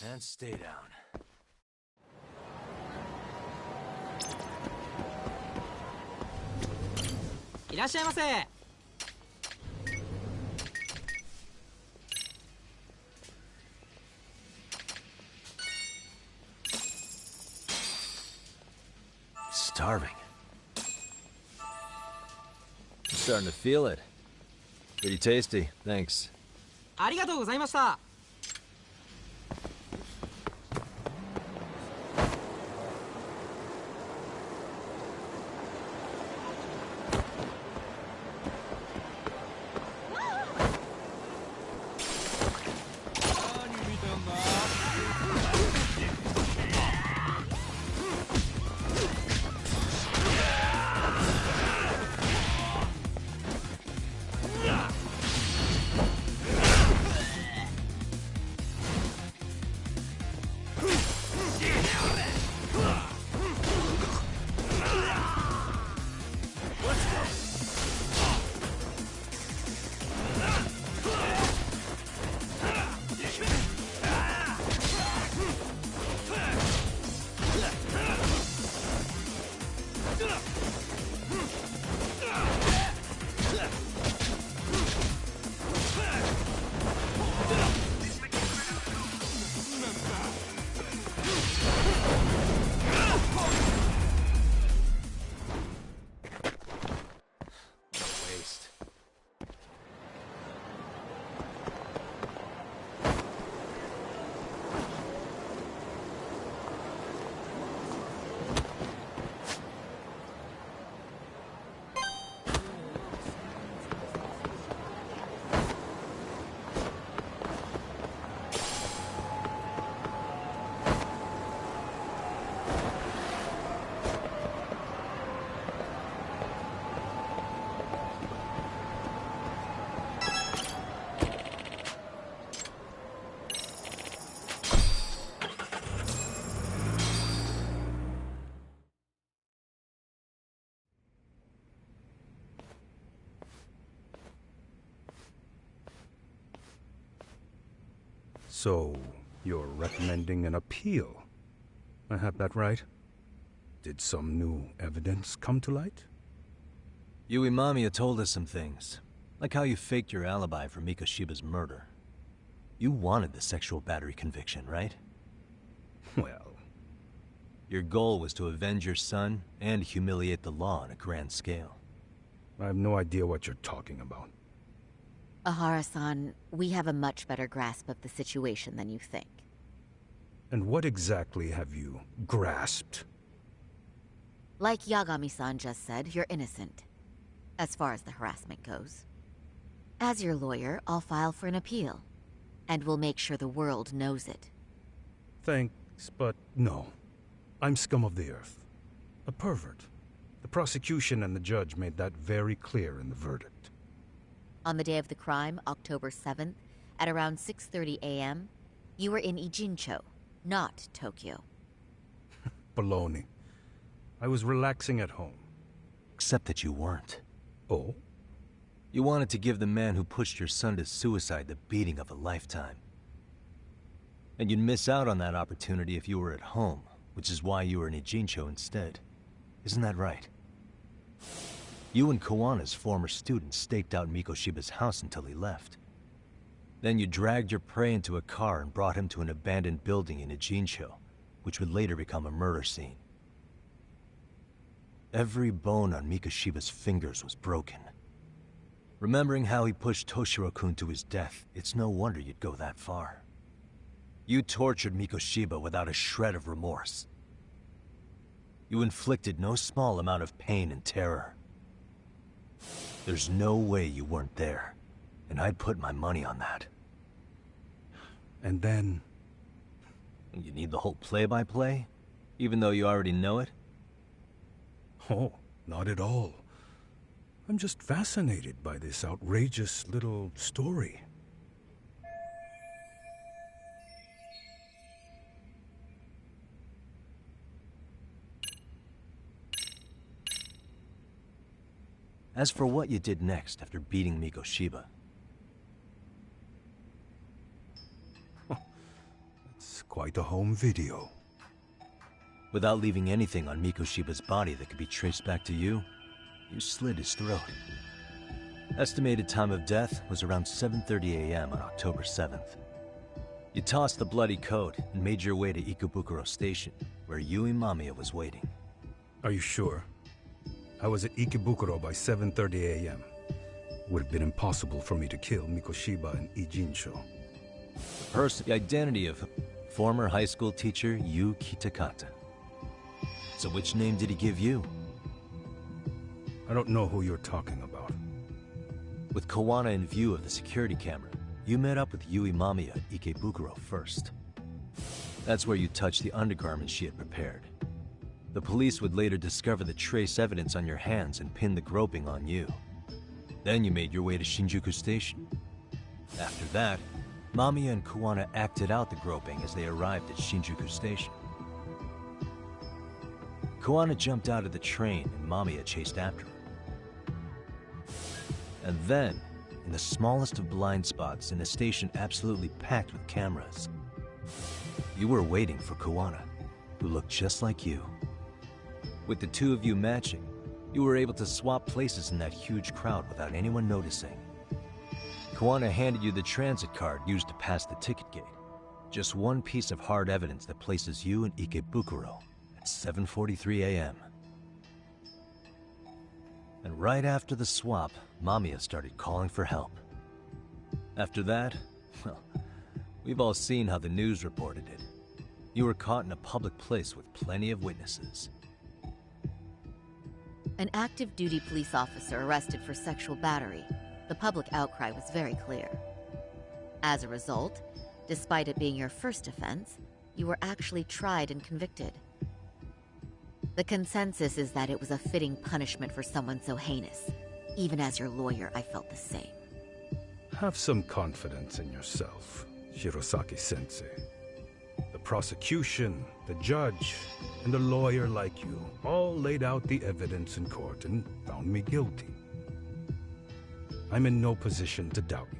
And stay down. Starving. I'm starting to feel it. Pretty tasty, thanks. ありがとうございました。 So, you're recommending an appeal. I have that right? Did some new evidence come to light? Yui Mamiya told us some things, like how you faked your alibi for Mikoshiba's murder. You wanted the sexual battery conviction, right? Well... Your goal was to avenge your son and humiliate the law on a grand scale. I have no idea what you're talking about. Ahara-san, we have a much better grasp of the situation than you think. And what exactly have you grasped? Like Yagami-san just said, you're innocent, as far as the harassment goes. As your lawyer, I'll file for an appeal, and we'll make sure the world knows it. Thanks, but no. I'm scum of the earth. A pervert. The prosecution and the judge made that very clear in the verdict. On the day of the crime, October 7th, at around 6:30 a.m., you were in Ijincho, not Tokyo. Baloney. I was relaxing at home. Except that you weren't. Oh? You wanted to give the man who pushed your son to suicide the beating of a lifetime. And you'd miss out on that opportunity if you were at home, which is why you were in Ijincho instead. Isn't that right? You and Kawana's former student staked out Mikoshiba's house until he left. Then you dragged your prey into a car and brought him to an abandoned building in Ijincho, which would later become a murder scene. Every bone on Mikoshiba's fingers was broken. Remembering how he pushed Toshiro-kun to his death, it's no wonder you'd go that far. You tortured Mikoshiba without a shred of remorse. You inflicted no small amount of pain and terror. There's no way you weren't there, and I'd put my money on that. And then... You need the whole play-by-play, even though you already know it? Oh, not at all. I'm just fascinated by this outrageous little story. As for what you did next after beating Mikoshiba, It's quite a home video. without leaving anything on Mikoshiba's body that could be traced back to you, you slit his throat. Estimated time of death was around 7:30 a.m. on October 7th. You tossed the bloody coat and made your way to Ikebukuro Station, where Yui Mamiya was waiting. Are you sure? I was at Ikebukuro by 7:30 a.m. Would have been impossible for me to kill Mikoshiba and Ijincho. The identity of former high school teacher Yu Kitakata. So which name did he give you? I don't know who you're talking about. With Kawana in view of the security camera, you met up with Yui Mamiya at Ikebukuro first. That's where you touched the undergarments she had prepared. The police would later discover the trace evidence on your hands and pin the groping on you. Then you made your way to Shinjuku Station. After that, Mamiya and Kawana acted out the groping as they arrived at Shinjuku Station. Kawana jumped out of the train and Mamiya chased after her. And then, in the smallest of blind spots in a station absolutely packed with cameras, you were waiting for Kawana, who looked just like you. With the two of you matching, you were able to swap places in that huge crowd without anyone noticing. Kawana handed you the transit card used to pass the ticket gate. Just one piece of hard evidence that places you in Ikebukuro at 7:43 a.m. And right after the swap, Mamiya started calling for help. After that, well, we've all seen how the news reported it. You were caught in a public place with plenty of witnesses. An active duty police officer arrested for sexual battery. The public outcry was very clear. As a result, despite it being your first offense, you were actually tried and convicted. The consensus is that it was a fitting punishment for someone so heinous. Even as your lawyer, I felt the same. Have some confidence in yourself, Shirosaki-sensei. The prosecution, the judge, and a lawyer like you all laid out the evidence in court and found me guilty. I'm in no position to doubt you.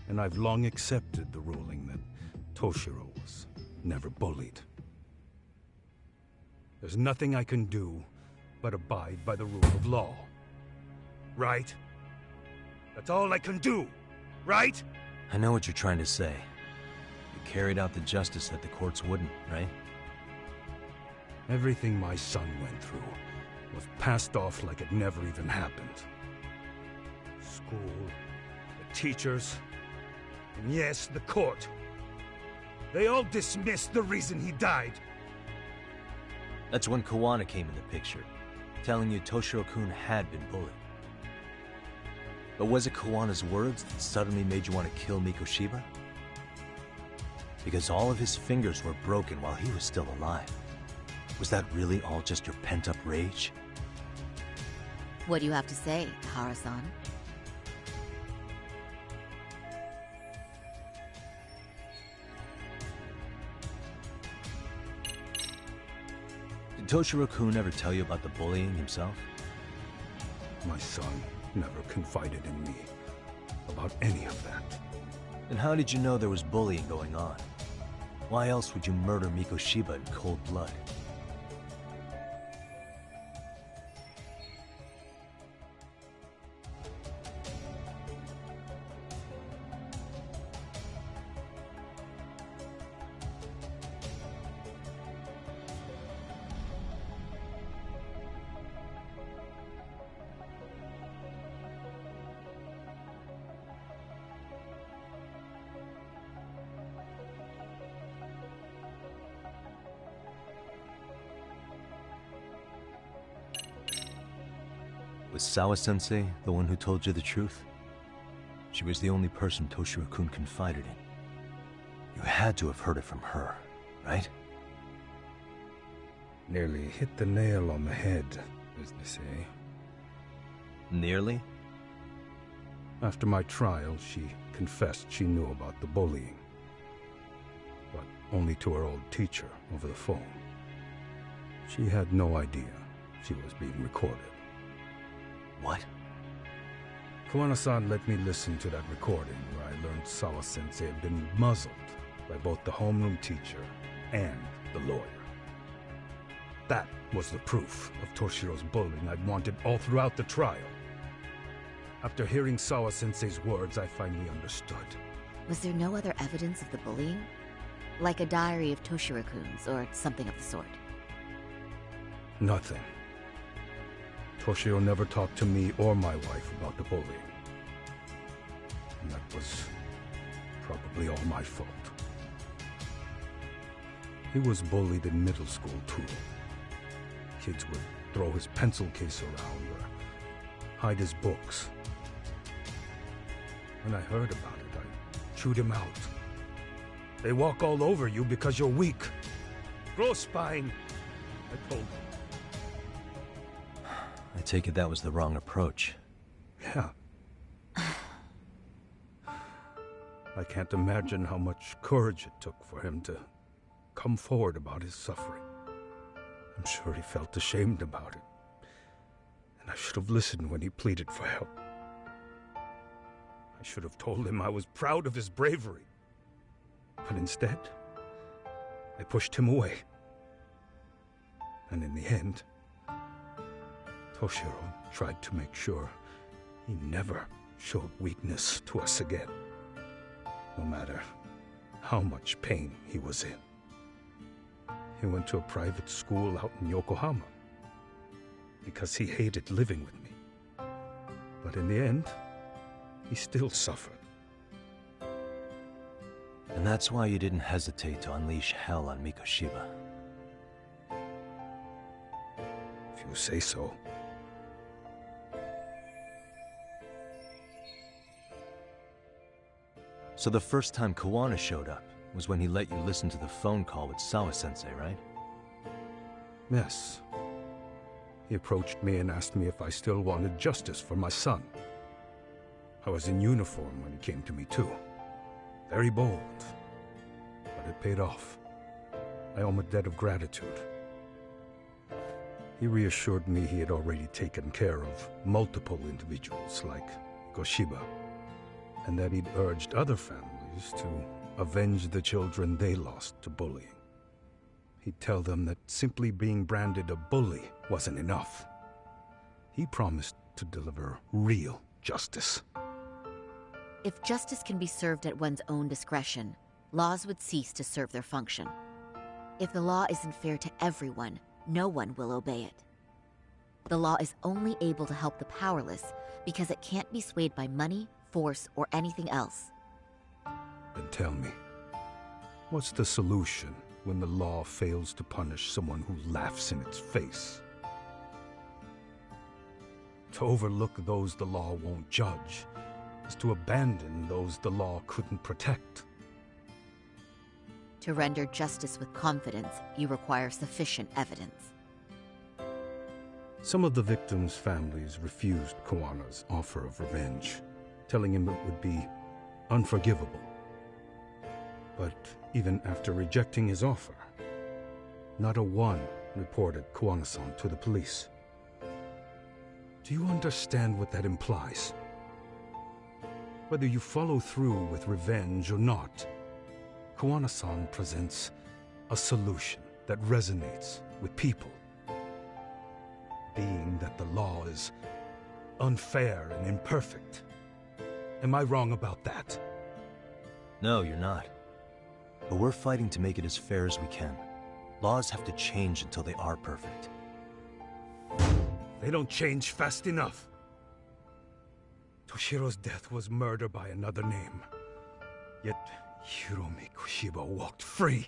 And I've long accepted the ruling that Toshiro was never bullied. There's nothing I can do but abide by the rule of law. Right? That's all I can do, right? I know what you're trying to say. You carried out the justice that the courts wouldn't, right? Everything my son went through was passed off like it never even happened. School, the teachers, and yes, the court. They all dismissed the reason he died. That's when Kawana came in the picture, telling you Toshiro-kun had been bullied. But was it Kawana's words that suddenly made you want to kill Mikoshiba? Because all of his fingers were broken while he was still alive. Was that really all just your pent-up rage? What do you have to say, Tahara-san? Did Toshiro-kun ever tell you about the bullying himself? My son never confided in me about any of that. Then how did you know there was bullying going on? Why else would you murder Mikoshiba in cold blood? Was Sawa-sensei the one who told you the truth? She was the only person Toshiro-kun confided in. You had to have heard it from her, right? Nearly hit the nail on the head, as they say. Nearly? After my trial, she confessed she knew about the bullying. But only to her old teacher over the phone. She had no idea she was being recorded. What? Kawana-san let me listen to that recording where I learned Sawa-sensei had been muzzled by both the homeroom teacher and the lawyer. That was the proof of Toshiro's bullying I'd wanted all throughout the trial. After hearing Sawa-sensei's words, I finally understood. Was there no other evidence of the bullying? Like a diary of Toshiro-kun's or something of the sort? Nothing. Toshiro never talked to me or my wife about the bullying. And that was probably all my fault. He was bullied in middle school, too. Kids would throw his pencil case around or hide his books. When I heard about it, I chewed him out. They walk all over you because you're weak. Grow spine, I told him. I take it that was the wrong approach. Yeah. I can't imagine how much courage it took for him to come forward about his suffering. I'm sure he felt ashamed about it. And I should have listened when he pleaded for help. I should have told him I was proud of his bravery. But instead, I pushed him away. And in the end, Toshiro tried to make sure he never showed weakness to us again, no matter how much pain he was in. He went to a private school out in Yokohama because he hated living with me. But in the end, he still suffered. And that's why you didn't hesitate to unleash hell on Mikoshiba. If you say so. So the first time Kawana showed up was when he let you listen to the phone call with Sawa-sensei, right? Yes. He approached me and asked me if I still wanted justice for my son. I was in uniform when he came to me too. Very bold. But it paid off. I owe him a debt of gratitude. He reassured me he had already taken care of multiple individuals like Goshiba, and that he'd urged other families to avenge the children they lost to bullying. He'd tell them that simply being branded a bully wasn't enough. He promised to deliver real justice. If justice can be served at one's own discretion, laws would cease to serve their function. If the law isn't fair to everyone, no one will obey it. The law is only able to help the powerless because it can't be swayed by money, force, or anything else. Then tell me, what's the solution when the law fails to punish someone who laughs in its face? To overlook those the law won't judge is to abandon those the law couldn't protect. To render justice with confidence, you require sufficient evidence. Some of the victims' families refused Kawana's offer of revenge, telling him it would be unforgivable. But even after rejecting his offer, not a one reported Kawana-san to the police. Do you understand what that implies? Whether you follow through with revenge or not, Kawana-san presents a solution that resonates with people. Being that the law is unfair and imperfect. Am I wrong about that? No, you're not. But we're fighting to make it as fair as we can. Laws have to change until they are perfect. They don't change fast enough. Toshiro's death was murder by another name. Yet Hiromi Kushiba walked free.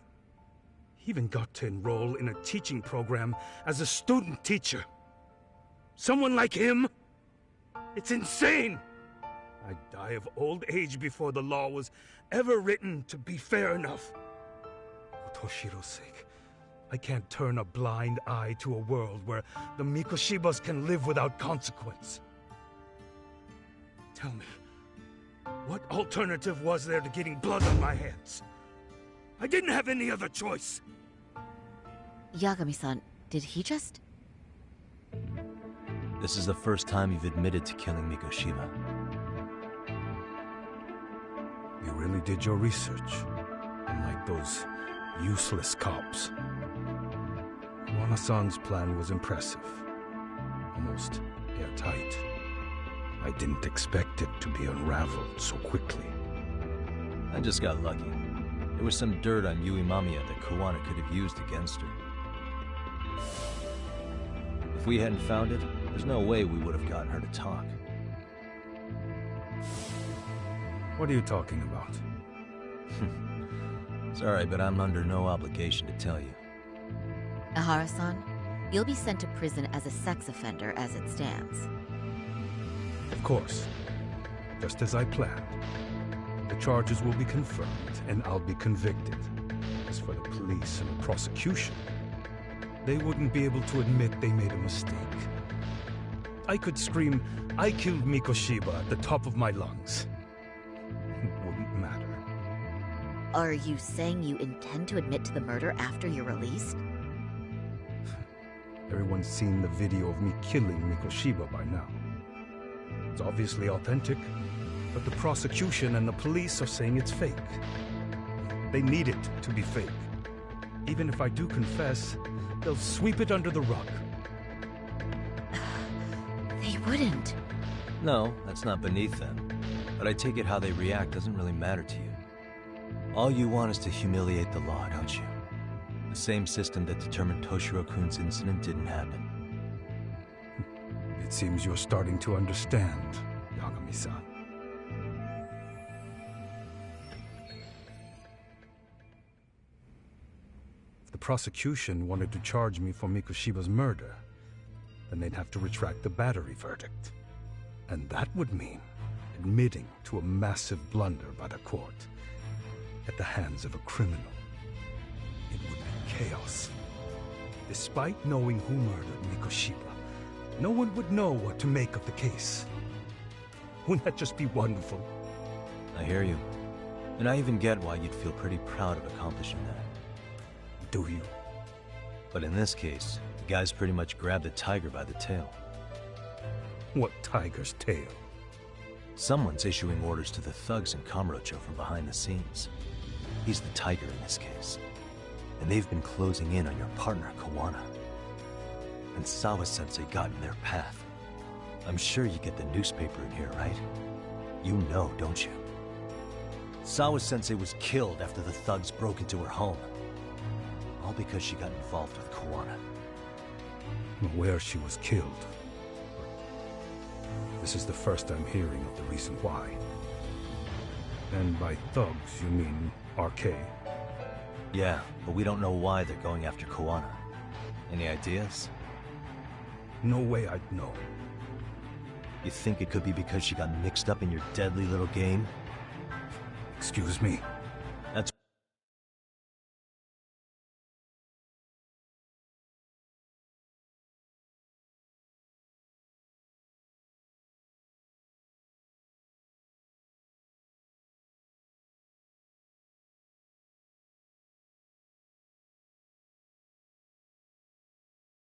He even got to enroll in a teaching program as a student teacher. Someone like him? It's insane! I'd die of old age before the law was ever written to be fair enough. For Toshiro's sake, I can't turn a blind eye to a world where the Mikoshibas can live without consequence. Tell me, what alternative was there to getting blood on my hands? I didn't have any other choice. Yagami-san, did he just... This is the first time you've admitted to killing Mikoshiba. You really did your research, unlike those useless cops. Kuwana-san's plan was impressive, almost airtight. I didn't expect it to be unraveled so quickly. I just got lucky. There was some dirt on Yui Mamiya that Kuwana could have used against her. If we hadn't found it, there's no way we would have gotten her to talk. What are you talking about? Sorry, but I'm under no obligation to tell you. Ahara-san, you'll be sent to prison as a sex offender as it stands. Of course. Just as I planned. The charges will be confirmed, and I'll be convicted. As for the police and the prosecution, they wouldn't be able to admit they made a mistake. I could scream, "I killed Mikoshiba" at the top of my lungs. It wouldn't matter. Are you saying you intend to admit to the murder after you're released? Everyone's seen the video of me killing Mikoshiba by now. It's obviously authentic, but the prosecution and the police are saying it's fake. They need it to be fake. Even if I do confess, they'll sweep it under the rug. They wouldn't. No, that's not beneath them. But I take it how they react doesn't really matter to you. All you want is to humiliate the law, don't you? The same system that determined Toshiro-kun's incident didn't happen. It seems you're starting to understand, Yagami-san. If the prosecution wanted to charge me for Mikoshiba's murder, then they'd have to retract the battery verdict. And that would mean admitting to a massive blunder by the court at the hands of a criminal. It would be chaos. Despite knowing who murdered Mikoshiba, no one would know what to make of the case. Wouldn't that just be wonderful? I hear you. And I even get why you'd feel pretty proud of accomplishing that. Do you? But in this case, the guy's pretty much grabbed the tiger by the tail. What tiger's tail? Someone's issuing orders to the thugs in Kamurocho from behind the scenes. He's the tiger in this case. And they've been closing in on your partner, Kuwana. And Sawa-sensei got in their path. I'm sure you get the newspaper in here, right? You know, don't you? Sawa-sensei was killed after the thugs broke into her home. All because she got involved with Kuwana. I'm aware she was killed. This is the first I'm hearing of the reason why. And by thugs, you mean RK? Yeah, but we don't know why they're going after Kuwana. Any ideas? No way I'd know. You think it could be because she got mixed up in your deadly little game? Excuse me.